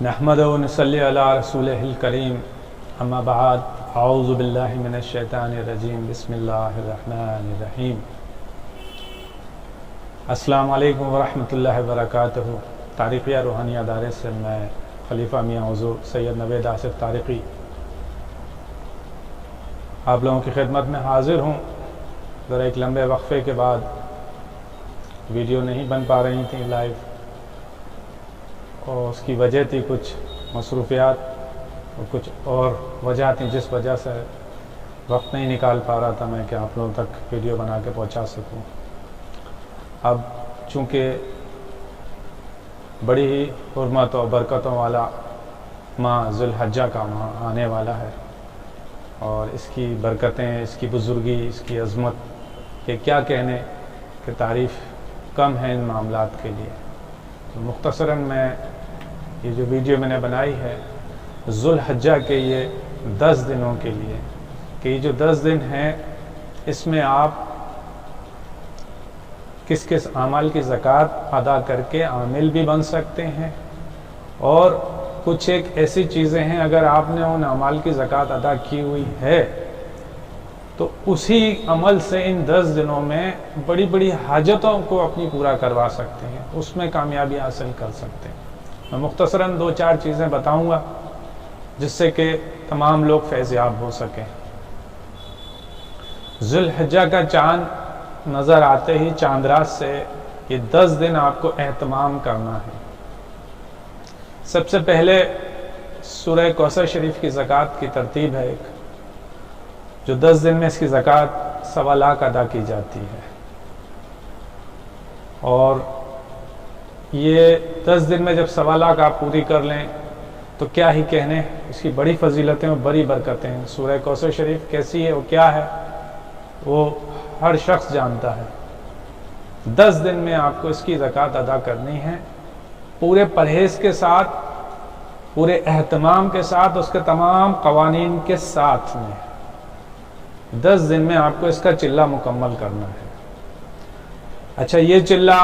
نحمدہ و نصلی علی رسولہ الکریم اما بعد اعوذ باللہ من الشیطان الرجیم بسم اللہ الرحمن الرحیم السلام علیکم ورحمۃ اللہ وبرکاتہ۔ تاریخیہ روحانیہ ادارے سے میں خلیفہ میاں حضور سید نوید آصف طارقی آپ لوگوں کی خدمت میں حاضر ہوں۔ ذرا ایک لمبے وقفے کے بعد ویڈیو نہیں بن پا رہی تھیں لائیو، اور اس کی وجہ تھی کچھ مصروفیات اور کچھ اور وجہ تھیں جس وجہ سے وقت نہیں نکال پا رہا تھا میں کہ آپ لوگوں تک ویڈیو بنا کے پہنچا سکوں۔ اب چونکہ بڑی ہی حرمت و برکتوں والا ماہ ذو الحجہ کا ماہ آنے والا ہے، اور اس کی برکتیں، اس کی بزرگی، اس کی عظمت کہ کیا کہنے کہ تعریف کم ہے ان معاملات کے لیے۔ تو مختصراً میں یہ جو ویڈیو میں نے بنائی ہے ذو الحجہ کے یہ 10 دنوں کے لیے، کہ یہ جو 10 دن ہیں اس میں آپ کس کس اعمال کی زکوٰۃ ادا کر کے عامل بھی بن سکتے ہیں، اور کچھ ایک ایسی چیزیں ہیں اگر آپ نے ان اعمال کی زکوٰۃ ادا کی ہوئی ہے تو اسی عمل سے ان 10 دنوں میں بڑی بڑی حاجتوں کو اپنی پورا کروا سکتے ہیں، اس میں کامیابی حاصل کر سکتے ہیں۔ میں مختصراً 2-4 چیزیں بتاؤں گا جس سے کہ تمام لوگ فیض یاب ہو سکیں۔ ذو الحجہ کا چاند نظر آتے ہی چاند رات سے یہ 10 دن آپ کو اہتمام کرنا ہے۔ سب سے پہلے سورہ کوثر شریف کی زکوٰۃ کی ترتیب ہے ایک، جو 10 دن میں اس کی زکوٰۃ 1.25 لاکھ ادا کی جاتی ہے، اور یہ 10 دن میں جب 1.25 لاکھ آپ پوری کر لیں تو کیا ہی کہنے، اس کی بڑی فضیلتیں اور بڑی برکتیں ہیں۔ سورہ کوثر شریف کیسی ہے، وہ کیا ہے، وہ ہر شخص جانتا ہے۔ 10 دن میں آپ کو اس کی زکوٰۃ ادا کرنی ہے، پورے پرہیز کے ساتھ، پورے اہتمام کے ساتھ، اس کے تمام قوانین کے ساتھ میں 10 دن میں آپ کو اس کا چلہ مکمل کرنا ہے۔ اچھا، یہ چلہ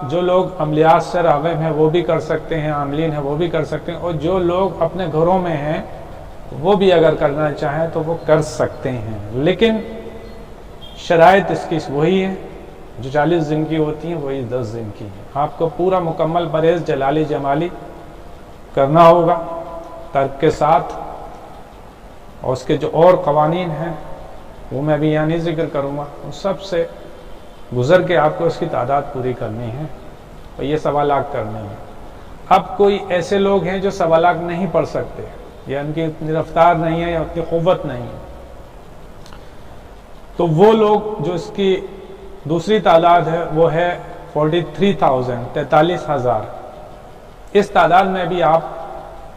جو لوگ عملیات سے راغب ہیں وہ بھی کر سکتے ہیں، عاملین ہیں وہ بھی کر سکتے ہیں، اور جو لوگ اپنے گھروں میں ہیں وہ بھی اگر کرنا چاہیں تو وہ کر سکتے ہیں، لیکن شرائط اس کی وہی ہے جو 40 دن کی ہوتی ہیں وہی 10 دن کی ہیں۔ آپ کو پورا مکمل پرہیز جلالی جمالی کرنا ہوگا ترک کے ساتھ، اور اس کے جو اور قوانین ہیں وہ میں ابھی یہاں نہیں ذکر کروں گا، ان سب سے گزر کے آپ کو اس کی تعداد پوری کرنی ہے، اور یہ 1.25 لاکھ کرنی ہے۔ اب کوئی ایسے لوگ ہیں جو 1.25 لاکھ نہیں پڑھ سکتے، یا ان کی اتنی رفتار نہیں ہے یا اتنی قوت نہیں ہے، تو وہ لوگ جو اس کی دوسری تعداد ہے وہ ہے 43,000 اس تعداد میں بھی آپ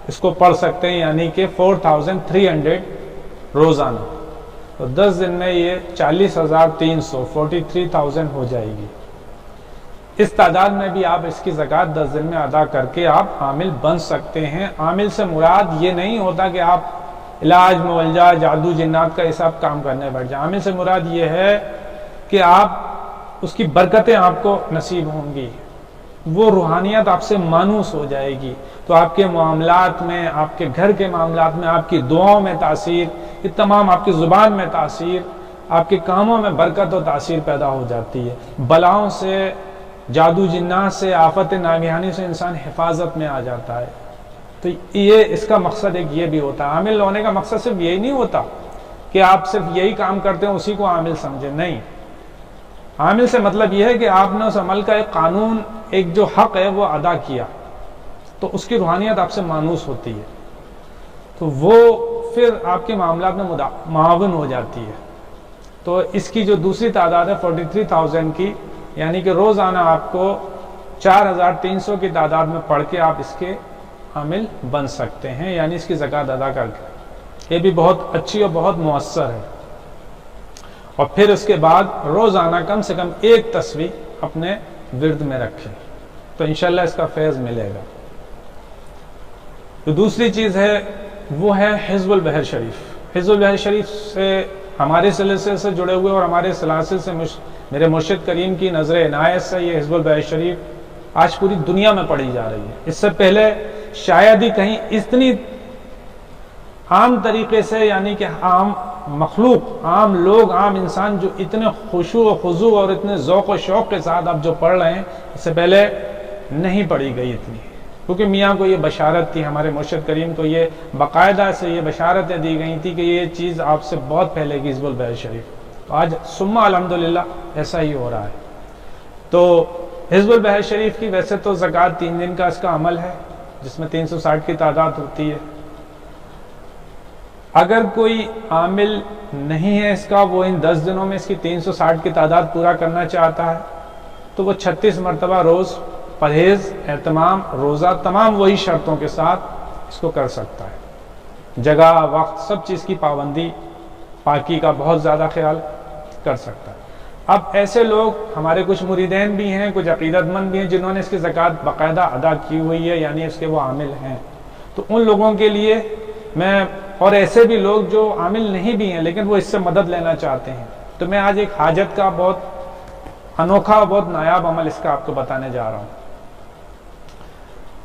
اس کو پڑھ سکتے ہیں، یعنی کہ 4,300 روزانہ، تو 10 دن میں یہ 40,300 43,000 ہو جائے گی۔ اس تعداد میں بھی آپ اس کی زکوٰۃ 10 دن میں ادا کر کے آپ عامل بن سکتے ہیں۔ عامل سے مراد یہ نہیں ہوتا کہ آپ علاج معالجہ جادو جنات کا یہ سب کام کرنے بیٹھ جائیں۔ عامل سے مراد یہ ہے کہ آپ اس کی برکتیں آپ کو نصیب ہوں گی، وہ روحانیت آپ سے مانوس ہو جائے گی، تو آپ کے معاملات میں، آپ کے گھر کے معاملات میں، آپ کی دعاؤں میں تاثیر، یہ تمام آپ کی زبان میں تاثیر، آپ کے کاموں میں برکت و تاثیر پیدا ہو جاتی ہے۔ بلاؤں سے، جادو جنات سے، آفت ناگہانی سے انسان حفاظت میں آ جاتا ہے۔ تو یہ اس کا مقصد ایک یہ بھی ہوتا ہے۔ عامل ہونے کا مقصد صرف یہی نہیں ہوتا کہ آپ صرف یہی کام کرتے ہیں اسی کو عامل سمجھیں، نہیں۔ عامل سے مطلب یہ ہے کہ آپ نے اس عمل کا ایک قانون، ایک جو حق ہے وہ ادا کیا، تو اس کی روحانیت آپ سے مانوس ہوتی ہے، تو وہ پھر آپ کے معاملات میں معاون ہو جاتی ہے۔ تو اس کی جو دوسری تعداد ہے 43,000 کی، یعنی کہ روزانہ آپ کو 4,300 کی تعداد میں پڑھ کے آپ اس کے عامل بن سکتے ہیں، یعنی اس کی زکوٰۃ ادا کر کے۔ یہ بھی بہت اچھی اور بہت مؤثر ہے۔ اور پھر اس کے بعد روزانہ کم سے کم ایک تسبیح اپنے ورد میں رکھیں تو انشاءاللہ اس کا فیض ملے گا۔ جو دوسری چیز ہے وہ ہے حزب البحر شریف۔ حزب البحر شریف سے ہمارے سلسلے سے جڑے ہوئے اور ہمارے سلاسل سے میرے مرشد کریم کی نظر عنایت سے یہ حزب البحر شریف آج پوری دنیا میں پڑھی جا رہی ہے. اس سے پہلے شاید ہی کہیں اتنی عام طریقے سے، یعنی کہ عام مخلوق، عام لوگ، عام انسان جو اتنے خشوع و خضوع اور اتنے ذوق و شوق کے ساتھ اب جو پڑھ رہے ہیں، اس سے پہلے نہیں پڑھی گئی اتنی. کیونکہ میاں کو یہ بشارت تھی، ہمارے مرشد کریم کو یہ باقاعدہ سے یہ بشارتیں دی گئی تھی کہ یہ چیز آپ سے بہت پہلے کی حزب البحر شریف. تو آج ثم الحمدللہ ایسا ہی ہو رہا ہے. تو حزب البحر شریف کی ویسے تو زکوٰۃ 3 دن کا اس کا عمل ہے، جس میں 360 کی تعداد ہوتی ہے. اگر کوئی عامل نہیں ہے اس کا، وہ ان 10 دنوں میں اس کی 360 کی تعداد پورا کرنا چاہتا ہے، تو وہ 36 مرتبہ روز پرہیز، اہتمام، روزہ، تمام وہی شرطوں کے ساتھ اس کو کر سکتا ہے. جگہ، وقت، سب چیز کی پابندی، پاکی کا بہت زیادہ خیال کر سکتا ہے. اب ایسے لوگ ہمارے کچھ مریدین بھی ہیں، کچھ عقیدت مند بھی ہیں جنہوں نے اس کی زکوٰۃ باقاعدہ ادا کی ہوئی ہے، یعنی اس کے وہ عامل ہیں. تو ان لوگوں کے لیے میں، اور ایسے بھی لوگ جو عامل نہیں بھی ہیں لیکن وہ اس سے مدد لینا چاہتے ہیں، تو میں آج ایک حاجت کا بہت انوکھا، بہت نایاب عمل اس کا آپ کو بتانے جا رہا ہوں.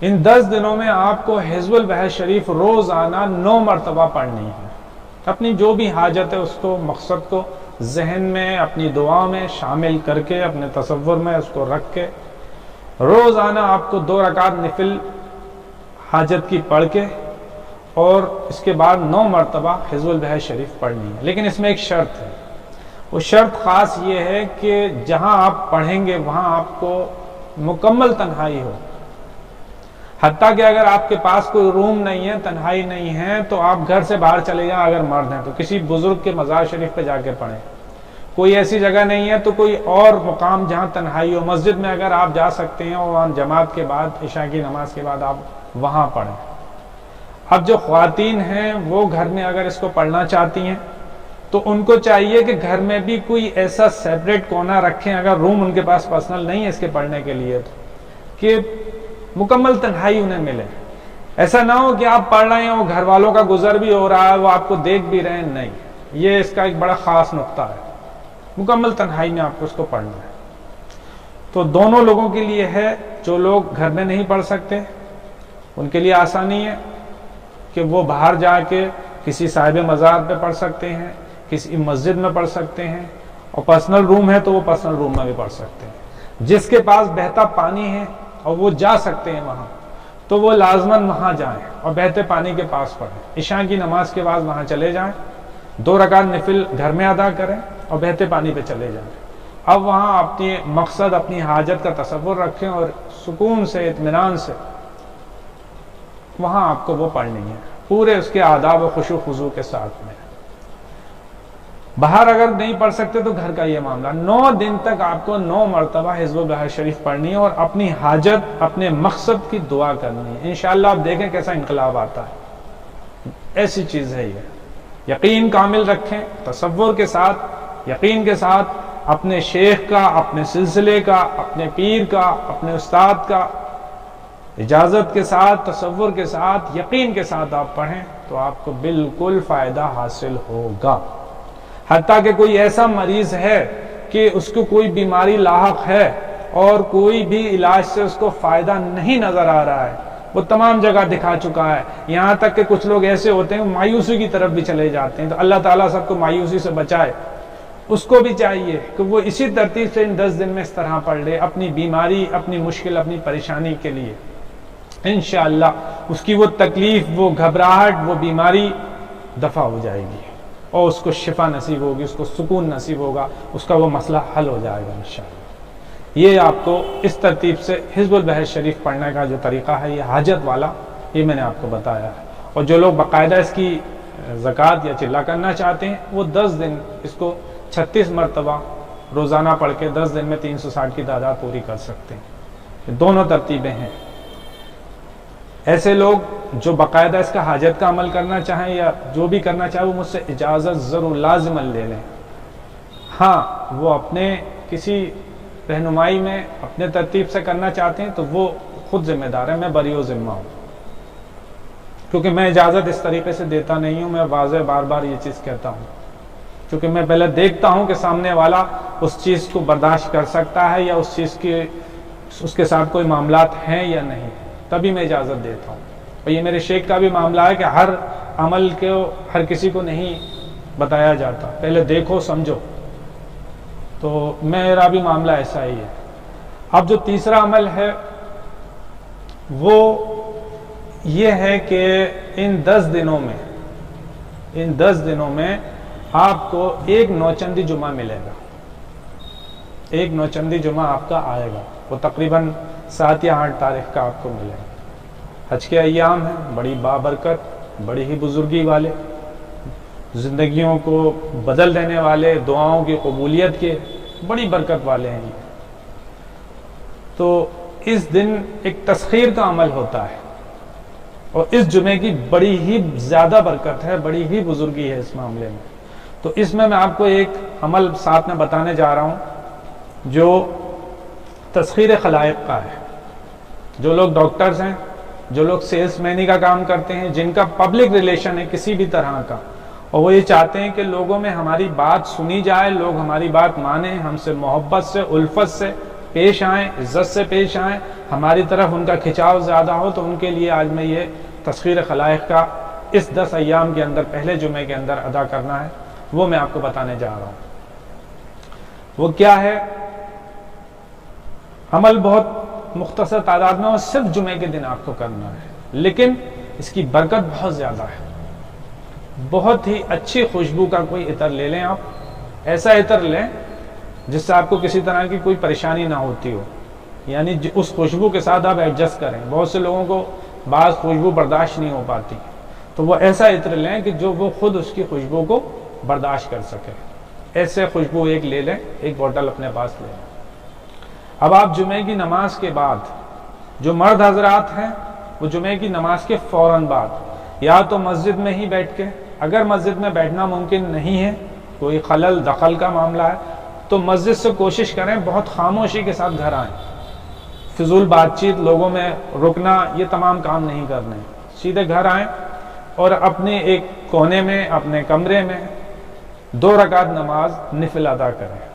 ان 10 دنوں میں آپ کو حزب البحر شریف روزانہ 9 مرتبہ پڑھنی ہے. اپنی جو بھی حاجت ہے اس کو، مقصد کو ذہن میں، اپنی دعا میں شامل کر کے، اپنے تصور میں اس کو رکھ کے روزانہ آپ کو 2 رکعت نفل حاجت کی پڑھ کے، اور اس کے بعد 9 مرتبہ حزب البحر شریف پڑھنی ہے. لیکن اس میں ایک شرط ہے. وہ شرط خاص یہ ہے کہ جہاں آپ پڑھیں گے وہاں آپ کو مکمل تنہائی ہو. حتیٰ کہ اگر آپ کے پاس کوئی روم نہیں ہے، تنہائی نہیں ہے، تو آپ گھر سے باہر چلے جائیں. اگر مرد ہیں تو کسی بزرگ کے مزار شریف پہ جا کے پڑھیں. کوئی ایسی جگہ نہیں ہے تو کوئی اور مقام جہاں تنہائی ہو. مسجد میں اگر آپ جا سکتے ہیں اور وہاں جماعت کے بعد، عشاء کی نماز کے بعد آپ وہاں پڑھیں. اب جو خواتین ہیں وہ گھر میں اگر اس کو پڑھنا چاہتی ہیں تو ان کو چاہیے کہ گھر میں بھی کوئی ایسا سیپریٹ کونا رکھیں، اگر روم ان کے پاس پرسنل نہیں ہے اس کے پڑھنے کے لیے، تو کہ مکمل تنہائی انہیں ملے. ایسا نہ ہو کہ آپ پڑھ رہے ہیں اور گھر والوں کا گزر بھی ہو رہا ہے، وہ آپ کو دیکھ بھی رہے ہیں. نہیں، یہ اس کا ایک بڑا خاص نقطہ ہے. مکمل تنہائی میں آپ کو اس کو پڑھنا ہے. تو دونوں لوگوں کے لیے ہے. جو لوگ گھر میں نہیں پڑھ سکتے ان کے لیے آسانی ہے کہ وہ باہر جا کے کسی صاحب مزار پہ پڑھ سکتے ہیں، کسی مسجد میں پڑھ سکتے ہیں، اور پرسنل روم ہے تو وہ پرسنل روم میں بھی پڑھ سکتے ہیں. جس کے پاس بہتا پانی ہے اور وہ جا سکتے ہیں وہاں، تو وہ لازماً وہاں جائیں اور بہتے پانی کے پاس پڑھیں. عشاء کی نماز کے بعد وہاں چلے جائیں، 2 رکعت نفل گھر میں ادا کریں اور بہتے پانی پہ چلے جائیں. اب وہاں اپنی مقصد، اپنی حاجت کا تصور رکھیں اور سکون سے، اطمینان سے وہاں آپ کو وہ پڑھنی ہے، پورے اس کے آداب و خشوع خضوع کے ساتھ میں. باہر اگر نہیں پڑھ سکتے تو گھر کا یہ معاملہ. 9 دن تک آپ کو 9 مرتبہ حزب البحر شریف پڑھنی ہے اور اپنی حاجت، اپنے مقصد کی دعا کرنی ہے. انشاءاللہ آپ دیکھیں کیسا انقلاب آتا ہے. ایسی چیز ہے یہ. یقین کامل رکھیں، تصور کے ساتھ، یقین کے ساتھ، اپنے شیخ کا، اپنے سلسلے کا، اپنے پیر کا، اپنے استاد کا اجازت کے ساتھ، تصور کے ساتھ، یقین کے ساتھ آپ پڑھیں تو آپ کو بالکل فائدہ حاصل ہوگا. حتیٰ کہ کوئی ایسا مریض ہے کہ اس کو کوئی بیماری لاحق ہے اور کوئی بھی علاج سے اس کو فائدہ نہیں نظر آ رہا ہے، وہ تمام جگہ دکھا چکا ہے. یہاں تک کہ کچھ لوگ ایسے ہوتے ہیں مایوسی کی طرف بھی چلے جاتے ہیں. تو اللہ تعالیٰ سب کو مایوسی سے بچائے. اس کو بھی چاہیے کہ وہ اسی ترتیب سے ان 10 دن میں اس طرح پڑھ لے، اپنی بیماری، اپنی مشکل، اپنی پریشانی کے لیے. انشاءاللہ اس کی وہ تکلیف، وہ گھبراہٹ، وہ بیماری دفع ہو جائے گی اور اس کو شفا نصیب ہوگی، اس کو سکون نصیب ہوگا، اس کا وہ مسئلہ حل ہو جائے گا انشاءاللہ. یہ آپ کو اس ترتیب سے حزب البحر شریف پڑھنے کا جو طریقہ ہے، یہ حاجت والا، یہ میں نے آپ کو بتایا ہے. اور جو لوگ باقاعدہ اس کی زکوٰۃ یا چلہ کرنا چاہتے ہیں وہ 10 دن اس کو 36 مرتبہ روزانہ پڑھ کے 10 دن میں 360 کی تعداد پوری کر سکتے ہیں. یہ دونوں ترتیبیں ہیں. ایسے لوگ جو باقاعدہ اس کا حاجت کا عمل کرنا چاہیں یا جو بھی کرنا چاہیں، وہ مجھ سے اجازت ضرور لازماً لے لیں. ہاں، وہ اپنے کسی رہنمائی میں اپنے ترتیب سے کرنا چاہتے ہیں تو وہ خود ذمہ دار ہے. میں بری و ذمہ ہوں، کیونکہ میں اجازت اس طریقے سے دیتا نہیں ہوں. میں واضح بار بار یہ چیز کہتا ہوں، کیونکہ میں پہلے دیکھتا ہوں کہ سامنے والا اس چیز کو برداشت کر سکتا ہے یا اس چیز کی اس کے ساتھ کوئی معاملات ہیں یا نہیں، تبھی میں اجازت دیتا ہوں۔ اور یہ میرے شیخ کا بھی معاملہ ہے کہ ہر عمل کو ہر کسی کو نہیں بتایا جاتا، پہلے دیکھو سمجھو، تو میرا بھی معاملہ ایسا ہی ہے۔ اب جو تیسرا عمل ہے وہ یہ ہے کہ ان 10 دنوں میں آپ کو ایک نوچندی جمعہ ملے گا، ایک نوچندی جمعہ آپ کا آئے گا، وہ تقریباً 7 یا 8 تاریخ کا آپ کو ملے گا۔ حج کے ایام ہیں، بڑی بابرکت، بڑی ہی بزرگی والے، زندگیوں کو بدل دینے والے، دعاؤں کی قبولیت کے بڑی برکت والے ہیں یہ۔ تو اس دن ایک تسخیر کا عمل ہوتا ہے، اور اس جمعے کی بڑی ہی زیادہ برکت ہے، بڑی ہی بزرگی ہے اس معاملے میں۔ تو اس میں آپ کو ایک عمل ساتھ میں بتانے جا رہا ہوں جو تسخیر خلائق کا ہے۔ جو لوگ ڈاکٹرز ہیں، جو لوگ سیلس مینی کا کام کرتے ہیں، جن کا پبلک ریلیشن ہے کسی بھی طرح کا، اور وہ یہ چاہتے ہیں کہ لوگوں میں ہماری بات سنی جائے، لوگ ہماری بات مانیں، ہم سے محبت سے، الفت سے پیش آئیں، عزت سے پیش آئیں، ہماری طرف ان کا کھچاؤ زیادہ ہو، تو ان کے لیے آج میں یہ تسخیر خلائق کا اس 10 ایام کے اندر پہلے جمعے کے اندر ادا کرنا ہے، وہ میں آپ کو بتانے جا رہا ہوں۔ وہ کیا ہے؟ عمل بہت مختصر تعداد میں اور صرف جمعے کے دن آپ کو کرنا ہے، لیکن اس کی برکت بہت زیادہ ہے۔ بہت ہی اچھی خوشبو کا کوئی عطر لے لیں، آپ ایسا عطر لیں جس سے آپ کو کسی طرح کی کوئی پریشانی نہ ہوتی ہو، یعنی اس خوشبو کے ساتھ آپ ایڈجسٹ کریں۔ بہت سے لوگوں کو بعض خوشبو برداشت نہیں ہو پاتی، تو وہ ایسا عطر لیں کہ جو وہ خود اس کی خوشبو کو برداشت کر سکے۔ ایسے خوشبو ایک لے لیں، ایک بوٹل اپنے پاس لے لیں۔ اب آپ جمعے کی نماز کے بعد، جو مرد حضرات ہیں وہ جمعے کی نماز کے فوراً بعد یا تو مسجد میں ہی بیٹھ کے، اگر مسجد میں بیٹھنا ممکن نہیں ہے، کوئی خلل دخل کا معاملہ ہے، تو مسجد سے کوشش کریں بہت خاموشی کے ساتھ گھر آئیں۔ فضول بات چیت، لوگوں میں رکنا، یہ تمام کام نہیں کرنے، سیدھے گھر آئیں اور اپنے ایک کونے میں، اپنے کمرے میں 2 رکعت نماز نفل ادا کریں،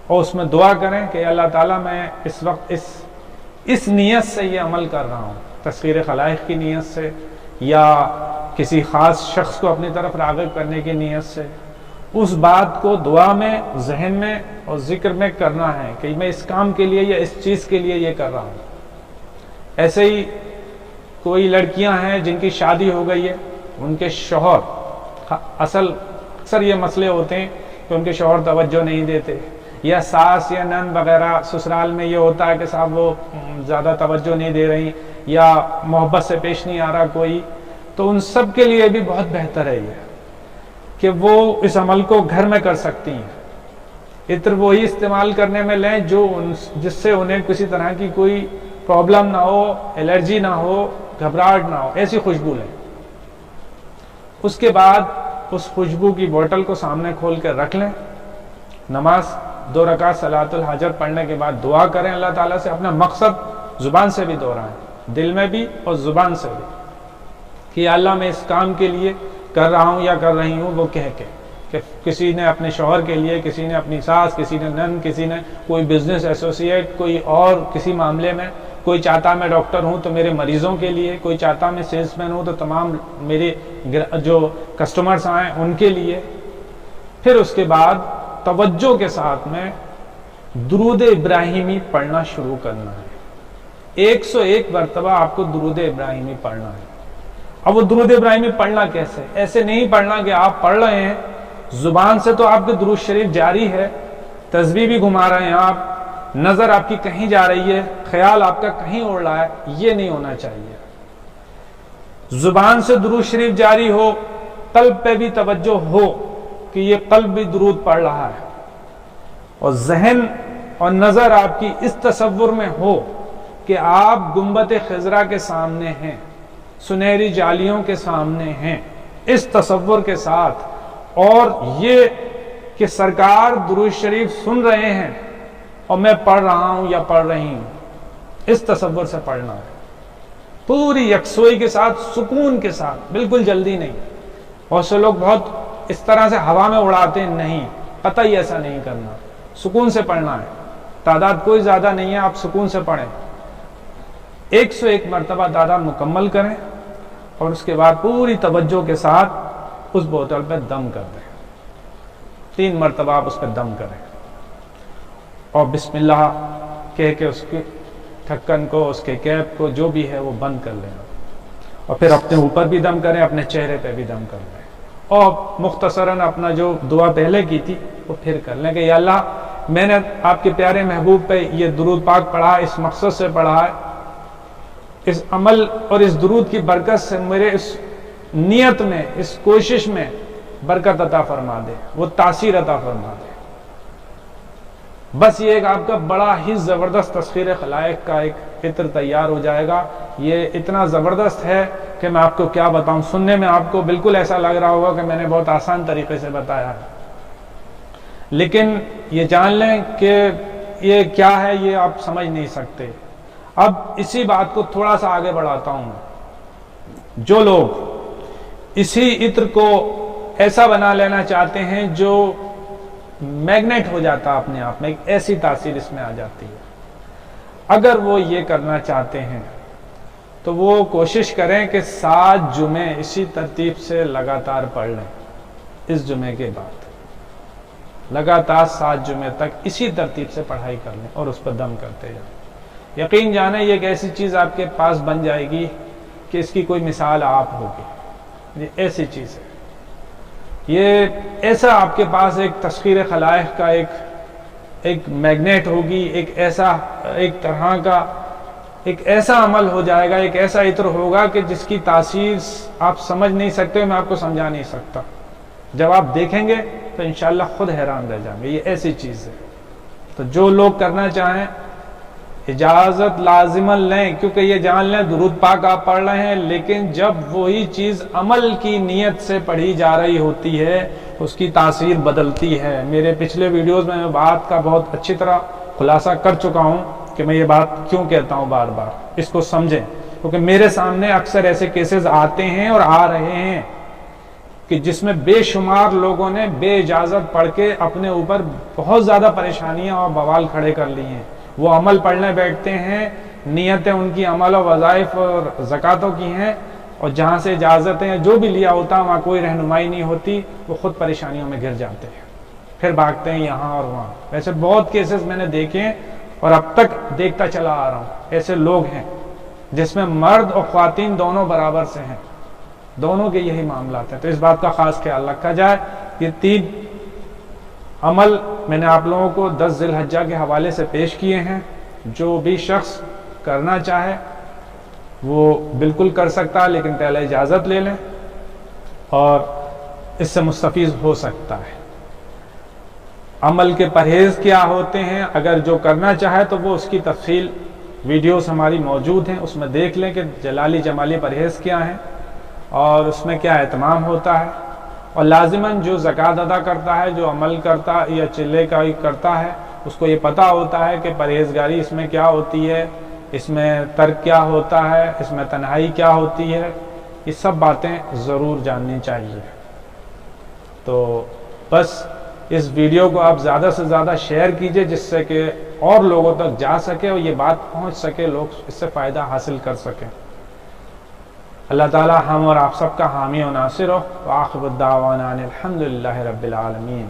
اور اس میں دعا کریں کہ اللہ تعالیٰ میں اس وقت اس نیت سے یہ عمل کر رہا ہوں، تسخیر خلائق کی نیت سے یا کسی خاص شخص کو اپنی طرف راغب کرنے کی نیت سے، اس بات کو دعا میں، ذہن میں اور ذکر میں کرنا ہے کہ میں اس کام کے لیے یا اس چیز کے لیے یہ کر رہا ہوں۔ ایسے ہی کوئی لڑکیاں ہیں جن کی شادی ہو گئی ہے، ان کے شوہر، اکثر یہ مسئلے ہوتے ہیں کہ ان کے شوہر توجہ نہیں دیتے، یا ساس یا نند وغیرہ سسرال میں یہ ہوتا ہے کہ صاحب وہ زیادہ توجہ نہیں دے رہی یا محبت سے پیش نہیں آ رہا کوئی، تو ان سب کے لیے بھی بہت بہتر ہے یہ کہ وہ اس عمل کو گھر میں کر سکتی ہیں۔ عطر وہی استعمال کرنے میں لیں جس سے انہیں کسی طرح کی کوئی پرابلم نہ ہو، الرجی نہ ہو، گھبراہٹ نہ ہو، ایسی خوشبو لیں۔ اس کے بعد اس خوشبو کی بوٹل کو سامنے کھول کر رکھ لیں، نماز 2 رکعت صلاۃ الحاجت پڑھنے کے بعد دعا کریں اللہ تعالیٰ سے، اپنا مقصد زبان سے بھی دہرائیں، دل میں بھی اور زبان سے بھی، کہ یا اللہ میں اس کام کے لیے کر رہا ہوں یا کر رہی ہوں، وہ کہہ کے کہ کسی نے اپنے شوہر کے لیے، کسی نے اپنی ساس، کسی نے نند، کسی نے کوئی بزنس ایسوسیٹ، کوئی اور کسی معاملے میں، کوئی چاہتا میں ڈاکٹر ہوں تو میرے مریضوں کے لیے، کوئی چاہتا میں سیلس مین ہوں تو تمام میرے جو کسٹمرز آئیں ان کے لیے۔ پھر اس کے بعد توجہ کے ساتھ میں درود ابراہیمی پڑھنا شروع کرنا ہے۔ 101 مرتبہ آپ کو درود ابراہیمی پڑھنا ہے۔ اب وہ درود ابراہیمی پڑھنا کیسے؟ ایسے نہیں پڑھنا کہ آپ پڑھ رہے ہیں، زبان سے تو آپ کے درود شریف جاری ہے، تسبیح بھی گھما رہے ہیں آپ، نظر آپ کی کہیں جا رہی ہے، خیال آپ کا کہیں اڑ رہا ہے، یہ نہیں ہونا چاہیے۔ زبان سے درود شریف جاری ہو، قلب پہ بھی توجہ ہو کہ یہ قلب بھی درود پڑھ رہا ہے، اور ذہن اور نظر آپ کی اس تصور میں ہو کہ آپ گنبد خضرا کے سامنے ہیں، سنہری جالیوں کے سامنے ہیں، اس تصور کے ساتھ، اور یہ کہ سرکار درود شریف سن رہے ہیں اور میں پڑھ رہا ہوں یا پڑھ رہی ہوں، اس تصور سے پڑھنا ہے، پوری یکسوئی کے ساتھ، سکون کے ساتھ، بالکل جلدی نہیں۔ بہت سے لوگ بہت اس طرح سے ہوا میں اڑاتے ہیں، نہیں، قطعی ایسا نہیں کرنا، سکون سے پڑھنا ہے تعداد کوئی زیادہ نہیں ہے، آپ سکون سے پڑھیں، 101 مرتبہ تعداد مکمل کریں اور اس کے بعد پوری توجہ کے ساتھ اس بوتل پہ دم کر دیں، 3 مرتبہ آپ اس پہ دم کریں اور بسم اللہ کہہ کے اس کے ڈھکن کو، اس کے کیپ کو جو بھی ہے وہ بند کر لیں اور پھر اپنے اوپر بھی دم کریں، اپنے چہرے پہ بھی دم کر لیں اور مختصراً اپنا جو دعا پہلے کی تھی وہ پھر کر لیں کہ یا اللہ میں نے آپ کے پیارے محبوب پہ یہ درود پاک پڑھا، اس مقصد سے پڑھا ہے، اس عمل اور اس درود کی برکت سے میرے اس نیت میں، اس کوشش میں برکت عطا فرما دے، وہ تاثیر عطا فرما دے۔ بس یہ ایک آپ کا بڑا ہی زبردست تسخیر خلائق کا ایک عطر تیار ہو جائے گا۔ یہ اتنا زبردست ہے کہ میں آپ کو کیا بتاؤں، سننے میں آپ کو بالکل ایسا لگ رہا ہوگا کہ میں نے بہت آسان طریقے سے بتایا ہے، لیکن یہ جان لیں کہ یہ کیا ہے یہ آپ سمجھ نہیں سکتے۔ اب اسی بات کو تھوڑا سا آگے بڑھاتا ہوں میں۔ جو لوگ اسی عطر کو ایسا بنا لینا چاہتے ہیں جو میگنیٹ ہو جاتا اپنے آپ میں، ایک ایسی تاثیر اس میں آ جاتی ہے، اگر وہ یہ کرنا چاہتے ہیں تو وہ کوشش کریں کہ 7 جمعے اسی ترتیب سے لگاتار پڑھ لیں۔ اس جمعے کے بعد لگاتار 7 جمعے تک اسی ترتیب سے پڑھائی کر لیں اور اس پر دم کرتے جائیں۔ یقین جانیں یہ ایک ایسی چیز آپ کے پاس بن جائے گی کہ اس کی کوئی مثال آپ ہوگی۔ یہ ایسی چیز ہے، یہ ایسا آپ کے پاس ایک تسخیر خلائق کا ایک میگنیٹ ہوگی، ایک طرح کا ایک ایسا عمل ہو جائے گا، ایک ایسا عطر ہوگا کہ جس کی تاثیر آپ سمجھ نہیں سکتے، میں آپ کو سمجھا نہیں سکتا۔ جب آپ دیکھیں گے تو انشاءاللہ خود حیران رہ جائیں گے، یہ ایسی چیز ہے۔ تو جو لوگ کرنا چاہیں اجازت لازماً لیں، کیونکہ یہ جان لیں درود پاک آپ پڑھ رہے ہیں، لیکن جب وہی چیز عمل کی نیت سے پڑھی جا رہی ہوتی ہے اس کی تاثیر بدلتی ہے۔ میرے پچھلے ویڈیوز میں بات کا بہت اچھی طرح خلاصہ کر چکا ہوں کہ میں یہ بات کیوں کہتا ہوں بار بار، اس کو سمجھیں، کیونکہ میرے سامنے اکثر ایسے کیسز آتے ہیں اور آ رہے ہیں کہ جس میں بے شمار لوگوں نے بے اجازت پڑھ کے اپنے اوپر بہت زیادہ پریشانیاں اور بوال کھڑے کر لی ہیں۔ وہ عمل پڑھنے بیٹھتے ہیں، نیتیں ان کی عمل و وظائف اور زکاتوں کی ہیں، اور جہاں سے اجازتیں جو بھی لیا ہوتا وہاں کوئی رہنمائی نہیں ہوتی، وہ خود پریشانیوں میں گر جاتے ہیں، پھر بھاگتے ہیں یہاں اور وہاں۔ ویسے بہت کیسز میں نے دیکھے ہیں اور اب تک دیکھتا چلا آ رہا ہوں، ایسے لوگ ہیں جس میں مرد اور خواتین دونوں برابر سے ہیں، دونوں کے یہی معاملات ہیں۔ تو اس بات کا خاص خیال رکھا جائے۔ یہ 3 عمل میں نے آپ لوگوں کو 10 ذی الحجہ کے حوالے سے پیش کیے ہیں، جو بھی شخص کرنا چاہے وہ بالکل کر سکتا ہے، لیکن پہلے اجازت لے لیں اور اس سے مستفیض ہو سکتا ہے۔ عمل کے پرہیز کیا ہوتے ہیں، اگر جو کرنا چاہے تو وہ اس کی تفصیل ویڈیوز ہماری موجود ہیں، اس میں دیکھ لیں کہ جلالی جمالی پرہیز کیا ہیں اور اس میں کیا اہتمام ہوتا ہے۔ اور لازماً جو زکوٰۃ ادا کرتا ہے، جو عمل کرتا یا چلے کا کرتا ہے، اس کو یہ پتہ ہوتا ہے کہ پرہیزگاری اس میں کیا ہوتی ہے، اس میں ترک کیا ہوتا ہے، اس میں تنہائی کیا ہوتی ہے، یہ سب باتیں ضرور جاننی چاہیے۔ تو بس اس ویڈیو کو آپ زیادہ سے زیادہ شیئر کیجئے، جس سے کہ اور لوگوں تک جا سکے اور یہ بات پہنچ سکے، لوگ اس سے فائدہ حاصل کر سکیں۔ اللہ تعالی ہم اور آپ سب کا حامی و ناصر ہو۔ وآخر الدعوانا الحمدللہ رب العالمین۔